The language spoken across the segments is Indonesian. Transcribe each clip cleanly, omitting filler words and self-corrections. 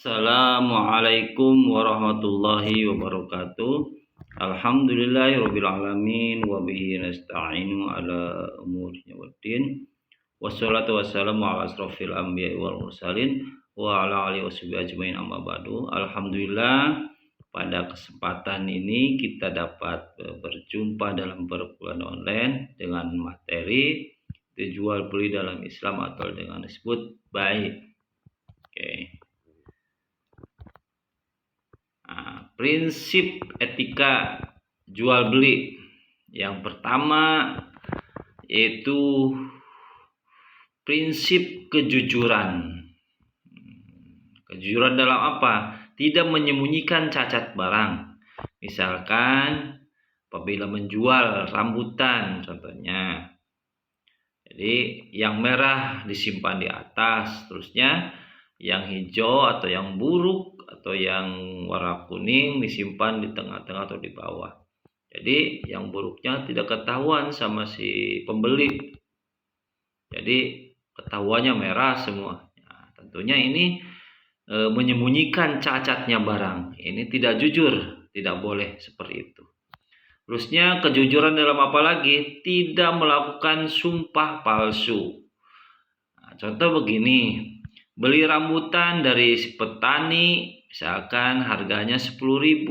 Assalamualaikum warahmatullahi wabarakatuh. Alhamdulillahirabbil alamin wa bihi nasta'inu ala umuri waddin. Wassalatu wassalamu ala asrofil anbiya'i wal mursalin wa ala alihi washabihi ajmain amma ba'du. Alhamdulillah, pada kesempatan ini kita dapat berjumpa dalam perkuliahan online dengan materi jual beli dalam Islam atau dengan disebut baik. Oke. Prinsip etika jual beli yang pertama yaitu prinsip kejujuran. Kejujuran dalam apa? Tidak menyembunyikan cacat barang. Misalkan apabila menjual rambutan contohnya, jadi yang merah disimpan di atas, terusnya yang hijau atau yang buruk atau yang warna kuning disimpan di tengah-tengah atau di bawah. Jadi yang buruknya tidak ketahuan sama si pembeli. Jadi ketahuannya merah semua. Nah, tentunya ini menyembunyikan cacatnya barang. Ini tidak jujur, tidak boleh seperti itu. Terusnya kejujuran dalam apa lagi? Tidak melakukan sumpah palsu. Nah, contoh begini, beli rambutan dari petani, misalkan harganya 10.000.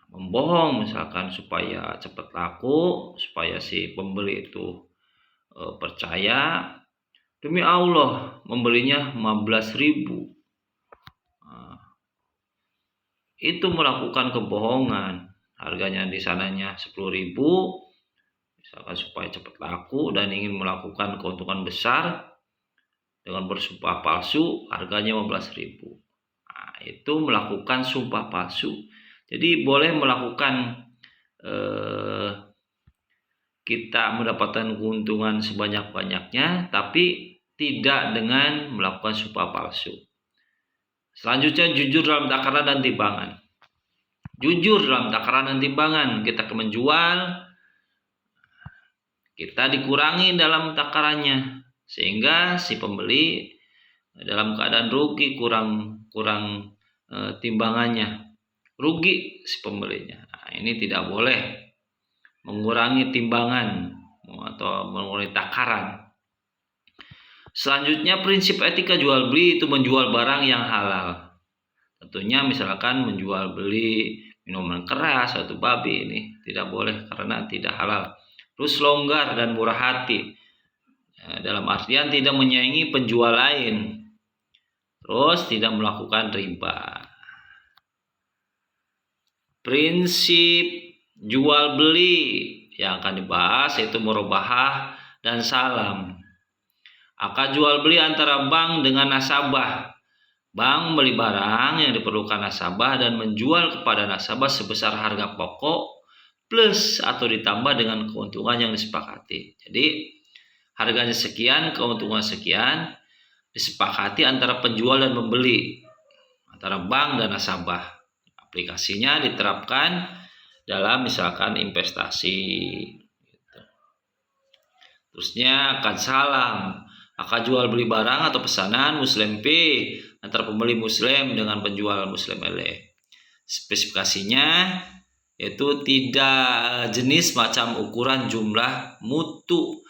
Membohong misalkan supaya cepat laku, supaya si pembeli itu percaya. Demi Allah membelinya 15.000. Itu melakukan kebohongan. Harganya di sananya 10.000, misalkan supaya cepat laku dan ingin melakukan keuntungan besar dengan bersumpah palsu, harganya 15.000. Nah, itu melakukan sumpah palsu. Jadi boleh melakukan kita mendapatkan keuntungan sebanyak-banyaknya, tapi tidak dengan melakukan sumpah palsu. Selanjutnya jujur dalam takaran dan timbangan. Jujur dalam takaran dan timbangan. Kita menjual, kita dikurangi dalam takarannya, sehingga si pembeli dalam keadaan rugi, kurang timbangannya, rugi si pembelinya. Nah, ini tidak boleh mengurangi timbangan atau mengurangi takaran. Selanjutnya prinsip etika jual beli itu menjual barang yang halal. Tentunya misalkan menjual beli minuman keras atau babi, ini tidak boleh karena tidak halal. Terus longgar dan murah hati, dalam artian tidak menyaingi penjual lain. Terus tidak melakukan riba. Prinsip jual beli yang akan dibahas yaitu murabahah dan salam. Akad jual beli antara bank dengan nasabah. Bank membeli barang yang diperlukan nasabah dan menjual kepada nasabah sebesar harga pokok plus atau ditambah dengan keuntungan yang disepakati. Jadi harganya sekian, keuntungan sekian, disepakati antara penjual dan pembeli, antara bank dan nasabah. Aplikasinya diterapkan dalam misalkan investasi. Terusnya akad salam, akad jual beli barang atau pesanan Muslim P antara pembeli Muslim dengan penjual Muslim L. Spesifikasinya yaitu tidak jenis, macam, ukuran, jumlah, mutu,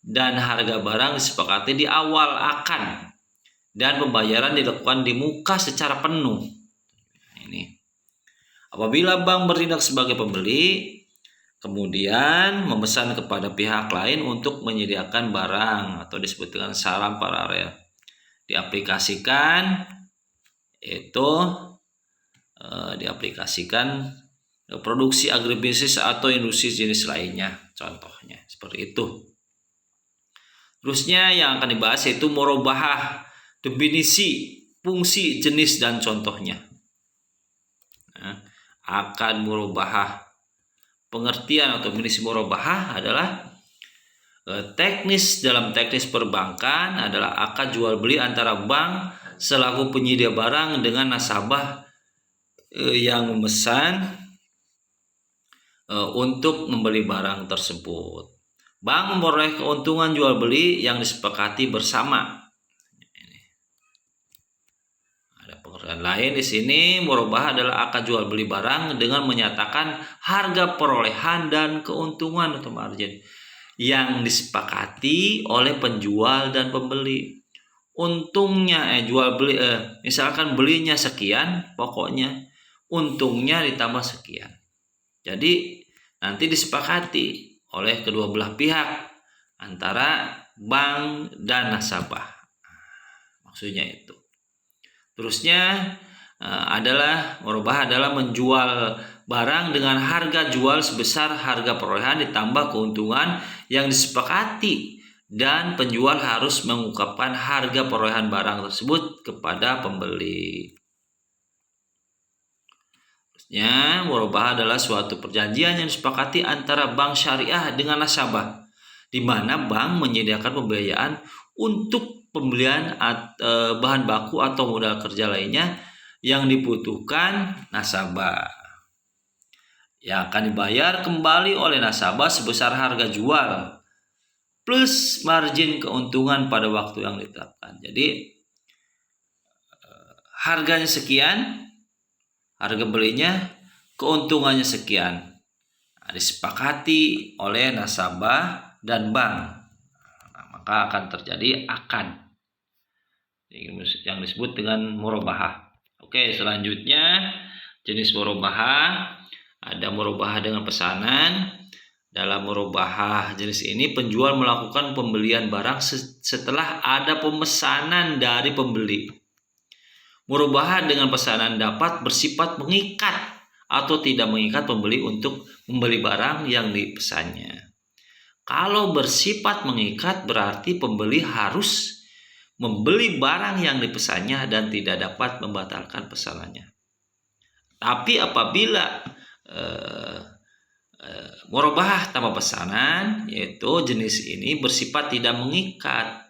dan harga barang disepakati di awal akad dan pembayaran dilakukan di muka secara penuh. Ini apabila bank bertindak sebagai pembeli, kemudian memesan kepada pihak lain untuk menyediakan barang atau disebut dengan salam paralel, diaplikasikan produksi agribisnis atau industri jenis lainnya, contohnya seperti itu. Terusnya yang akan dibahas yaitu murabahah, definisi, fungsi, jenis, dan contohnya. Akad murabahah, pengertian atau definisi murabahah adalah dalam teknis perbankan adalah akad jual beli antara bank selaku penyedia barang dengan nasabah yang memesan untuk membeli barang tersebut. Bank memperoleh keuntungan jual beli yang disepakati bersama. Dan lain di sini murabahah adalah akad jual beli barang dengan menyatakan harga perolehan dan keuntungan atau margin yang disepakati oleh penjual dan pembeli. Untungnya jual beli misalkan belinya sekian, pokoknya untungnya ditambah sekian. Jadi nanti disepakati oleh kedua belah pihak antara bank dan nasabah. Maksudnya itu. Terusnya adalah murabahah adalah menjual barang dengan harga jual sebesar harga perolehan ditambah keuntungan yang disepakati, dan penjual harus mengungkapkan harga perolehan barang tersebut kepada pembeli. Terusnya murabahah adalah suatu perjanjian yang disepakati antara bank syariah dengan nasabah, di mana bank menyediakan pembiayaan untuk pembelian bahan baku atau modal kerja lainnya yang dibutuhkan nasabah, yang akan dibayar kembali oleh nasabah sebesar harga jual plus margin keuntungan pada waktu yang ditetapkan. Jadi harganya sekian, harga belinya, keuntungannya sekian, disepakati oleh nasabah dan bank. Maka akan terjadi akad yang disebut dengan murabahah. Oke, selanjutnya jenis murabahah. Ada murabahah dengan pesanan. Dalam murabahah jenis ini penjual melakukan pembelian barang setelah ada pemesanan dari pembeli. Murabahah dengan pesanan dapat bersifat mengikat atau tidak mengikat pembeli untuk membeli barang yang dipesannya. Kalau bersifat mengikat berarti pembeli harus membeli barang yang dipesannya dan tidak dapat membatalkan pesanannya. Tapi apabila murabahah tanpa pesanan, yaitu jenis ini bersifat tidak mengikat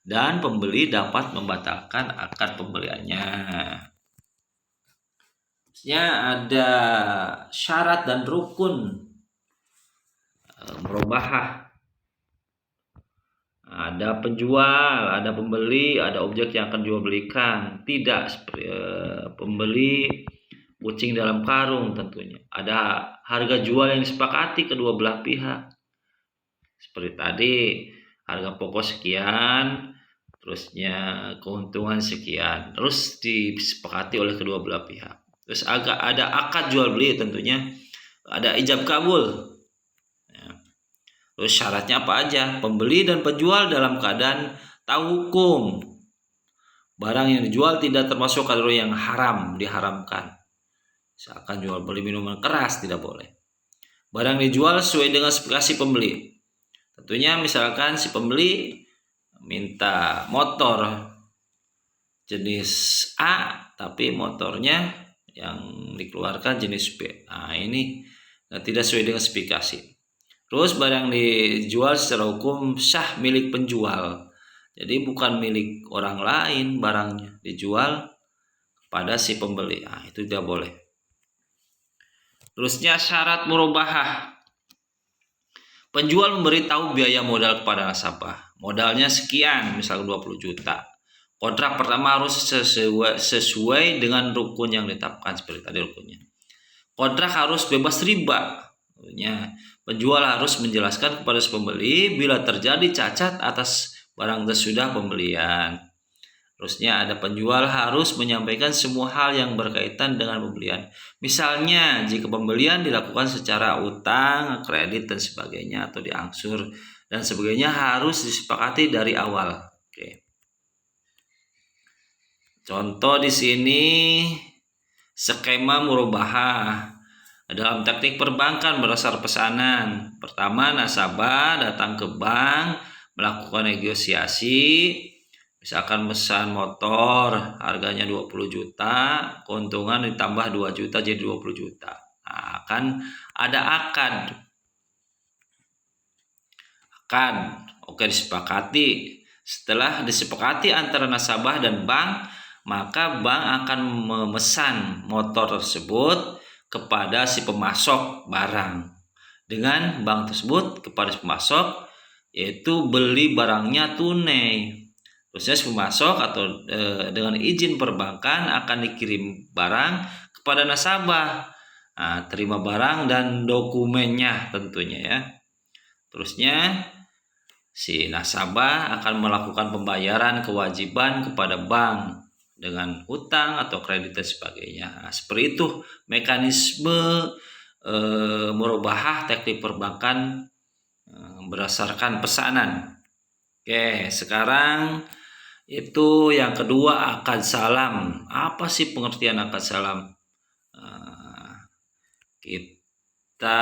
dan pembeli dapat membatalkan akad pembeliannya. Ada syarat dan rukun murabahah. Ada penjual, ada pembeli, ada objek yang akan jual belikan. Tidak seperti pembeli kucing dalam karung tentunya. Ada harga jual yang disepakati kedua belah pihak. Seperti tadi, harga pokok sekian, terusnya keuntungan sekian. Terus disepakati oleh kedua belah pihak. Terus ada akad jual beli tentunya. Ada ijab kabul. Terus syaratnya apa aja? Pembeli dan penjual dalam keadaan tahu hukum. Barang yang dijual tidak termasuk kategori yang haram, diharamkan. Misalkan jual beli minuman keras tidak boleh. Barang dijual sesuai dengan spesifikasi pembeli. Tentunya misalkan si pembeli minta motor jenis A, tapi motornya yang dikeluarkan jenis B. Nah, ini tidak sesuai dengan spesifikasi. Terus barang dijual secara hukum sah milik penjual. Jadi bukan milik orang lain barangnya, dijual kepada si pembeli. Nah, itu tidak boleh. Terusnya syarat murabahah. Penjual memberitahu biaya modal kepada nasabah. Modalnya sekian, misal 20 juta. Kontrak pertama harus sesuai dengan rukun yang ditetapkan seperti tadi rukunnya. Kontrak harus bebas riba. Penjual harus menjelaskan kepada si pembeli bila terjadi cacat atas barang sesudah pembelian. Terusnya ada penjual harus menyampaikan semua hal yang berkaitan dengan pembelian. Misalnya jika pembelian dilakukan secara utang, kredit dan sebagainya atau diangsur dan sebagainya harus disepakati dari awal. Oke. Contoh di sini skema murabahah. Dalam teknik perbankan berdasar pesanan. Pertama, nasabah datang ke bank melakukan negosiasi. Misalkan pesan motor harganya 20 juta, keuntungan ditambah 2 juta jadi 20 juta. Nah, akan ada akad. Oke, disepakati. Setelah disepakati antara nasabah dan bank, maka bank akan memesan motor tersebut kepada si pemasok barang. Dengan bank tersebut kepada si pemasok, yaitu beli barangnya tunai. Proses pemasok atau dengan izin perbankan akan dikirim barang kepada nasabah. Nah, terima barang dan dokumennya tentunya ya. Terusnya si nasabah akan melakukan pembayaran kewajiban kepada bank dengan utang atau kredit dan sebagainya. Nah, seperti itu mekanisme murabahah teknik perbankan berdasarkan pesanan. Oke, sekarang itu yang kedua, akad salam. Apa sih pengertian akad salam? Kita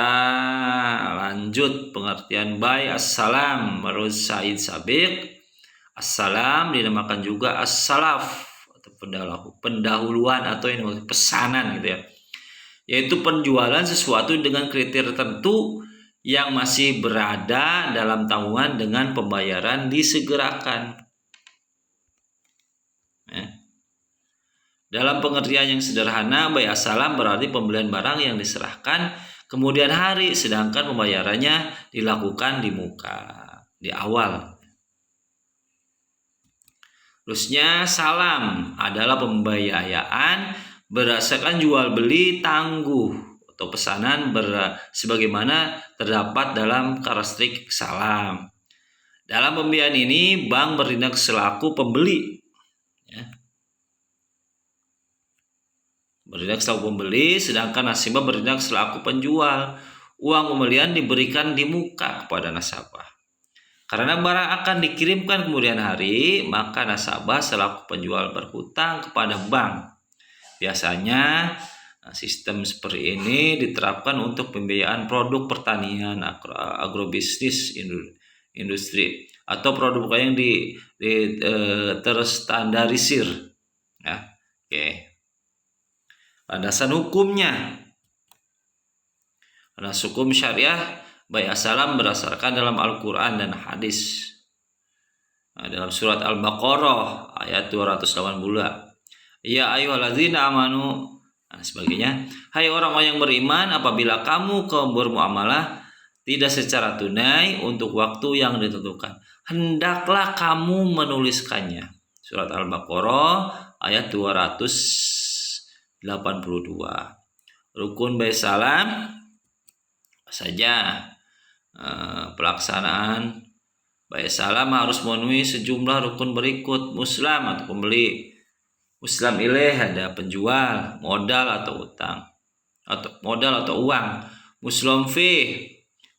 lanjut pengertian baik. Assalam menurut Said Sabiq. Assalam dinamakan juga as-salaf atau pendahuluan atau yang disebut pesanan gitu ya. Yaitu penjualan sesuatu dengan kriteria tertentu yang masih berada dalam tanggungan dengan pembayaran disegerakan. Dalam pengertian yang sederhana, bai assalam berarti pembelian barang yang diserahkan kemudian hari, sedangkan pembayarannya dilakukan di muka, di awal. Terusnya salam adalah pembiayaan berdasarkan jual beli tangguh atau pesanan sebagaimana terdapat dalam karakteristik salam. Dalam pembiayaan ini bank bertindak selaku pembeli. Bertindak selaku pembeli, sedangkan nasabah bertindak selaku penjual. Uang pembelian diberikan di muka kepada nasabah. Karena barang akan dikirimkan kemudian hari, maka nasabah selaku penjual berhutang kepada bank. Biasanya sistem seperti ini diterapkan untuk pembiayaan produk pertanian, agrobisnis, industri, atau produk yang terstandarisir. Ya, oke. Landasan hukumnya. Landasan hukum syariah bai assalam berdasarkan dalam Al-Quran dan hadis. Dalam surat Al-Baqarah ayat 282. Ya ayyuhalladzina amanu sebagainya. Hai orang-orang yang beriman, apabila kamu bermuamalah tidak secara tunai untuk waktu yang ditentukan, hendaklah kamu menuliskannya. Surat Al-Baqarah ayat 282. Rukun bai salam saja pelaksanaan bai salam harus memenuhi sejumlah rukun berikut. Muslim atau pembeli, muslim ilaih ada penjual, modal atau utang, atau modal atau uang, muslim fi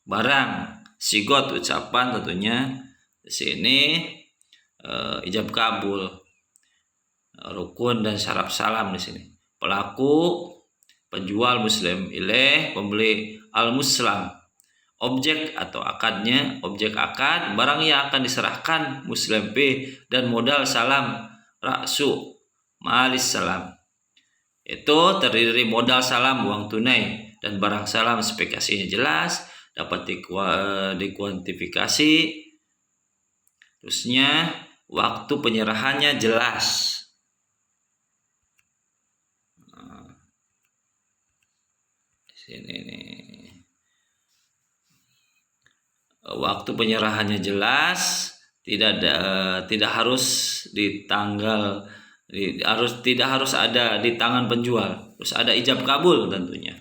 barang, sigot ucapan tentunya di sini ijab kabul, rukun dan syarat salam di sini. Pelaku penjual muslim ilaih, pembeli al-muslim, objek atau akadnya, objek akad barang yang akan diserahkan muslim B, dan modal salam raksu malis salam. Itu terdiri modal salam uang tunai dan barang salam spesifikasinya jelas, dapat dikuantifikasi. Terusnya waktu penyerahannya jelas. Sini nih. Waktu penyerahannya jelas, tidak harus di tanggal, tidak harus ada di tangan penjual, terus ada ijab kabul tentunya.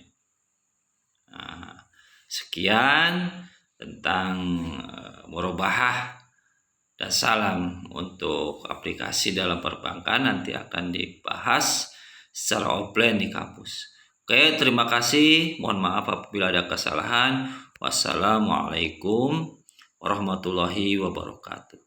Nah, sekian tentang murabahah dan salam untuk aplikasi dalam perbankan, nanti akan dibahas secara offline di kampus. Oke, terima kasih. Mohon maaf apabila ada kesalahan. Wassalamualaikum warahmatullahi wabarakatuh.